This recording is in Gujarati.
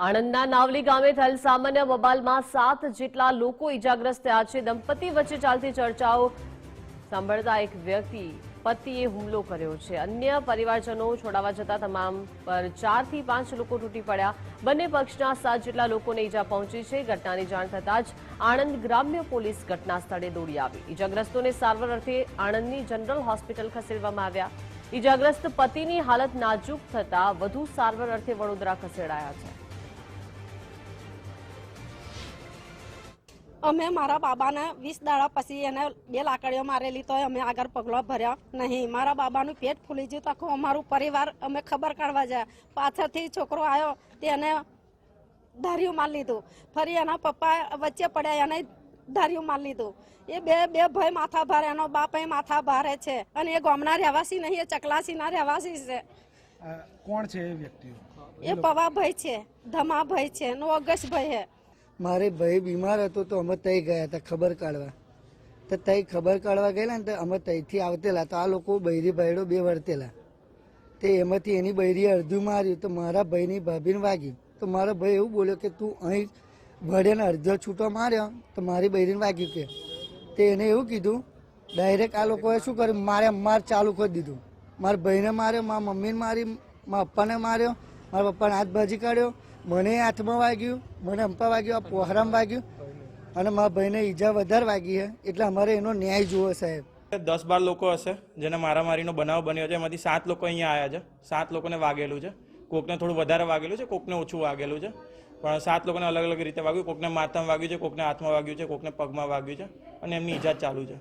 આણંદના નાવલી ગામે થયેલ સામાન્ય બબાલમાં 7 જેટલા લોકો ઈજાગ્રસ્ત થયા છે। દંપતી વચ્ચે ચાલતી ચર્ચાઓ સાંભળતા એક વ્યક્તિ પતિએ હુમલો કર્યો છે। અન્ય પરિવારજનો છોડાવવા જતા તમામ પર 4 થી 5 લોકો તૂટી પડ્યા। બંને પક્ષના 7 જેટલા લોકોને ઈજા પહોંચી છે। ઘટનાની જાણ થતાં જ આણંદ ગ્રામ્ય પોલીસ ઘટના સ્થળે દોડી આવી। ઈજાગ્રસ્તોને સારવાર અર્થે આણંદની જનરલ હોસ્પિટલ ખસેડવામાં આવ્યા। ઈજાગ્રસ્ત પતિની હાલત નાજુક થતાં વધુ સારવાર અર્થે વડોદરા ખસેડાયા છે। અમે મારા બાબાને 20 દાડા પછી એને 2 લાકડીઓ મારેલી તો અમે આગળ પગલો ભર્યા નહીં। મારા બાબાનું પેટ ફૂલી ગયું તો અમારું પરિવાર અમે ખબર કાઢવા જાય। પાછળથી છોકરો આવ્યો તેને ધાર્યું મારી લીધું। ફરી એના પપ્પા વચ્ચે પડ્યા એને ધાર્યું મારી લીધું। એ બે ભાઈ માથા ભારે, એનો બાપ માથા ભારે છે અને એ ગામના રહેવાસી નહીં, એ ચકલાસીના રહેવાસી છે। કોણ છે એ વ્યક્તિઓ? એ પવાભાઈ છે, ધમાભાઈ છે, નો અગસભાઈ છે। મારે ભાઈ બીમાર હતો તો અમે તઈ ગયા હતા ખબર કાઢવા। તો તઈ ખબર કાઢવા ગયેલા ને તો અમે તઈથી આવતેલા તો આ લોકો બૈરી ભાઈડો 2 વર્તેલા। તે એમાંથી એની બૈરીએ અડધું માર્યું તો મારા ભાઈની ભાભીને વાગ્યું। તો મારો ભાઈ એવું બોલ્યો કે તું અહીં ભડેને અડધો છૂટો માર્યો તો મારી બૈરીને વાગ્યું કે। તે એને એવું કીધું ડાયરેક્ટ આ લોકોએ શું કર્યું, માર ચાલુ કરી દીધું। મારા ભાઈને માર્યો, મારા મમ્મીને મારી, મારા પપ્પાને માર્યો, મારા પપ્પાને હાથ ભાજી કાઢ્યો, મને હાથમાં વાગ્યું, મને અંપા વાગ્યું, આ પોહરામાં વાગ્યું અને મારા ભાઈને ઈજા વધારે વાગી છે। એટલે અમારે એનો ન્યાય જુઓ સાહેબ। 10-12 લોકો હશે જેને મારામારીનો બનાવ બન્યો છે। એમાંથી 7 લોકો અહીંયા આવ્યા છે। 7 લોકોને વાગેલું છે। કોકને થોડું વધારે વાગેલું છે, કોકને ઓછું વાગેલું છે, પણ 7 લોકોને અલગ અલગ રીતે વાગ્યું। કોકને માથામાં વાગ્યું છે, કોકને હાથમાં વાગ્યું છે, કોકને પગમાં વાગ્યું છે અને એમની ઈજા ચાલુ છે।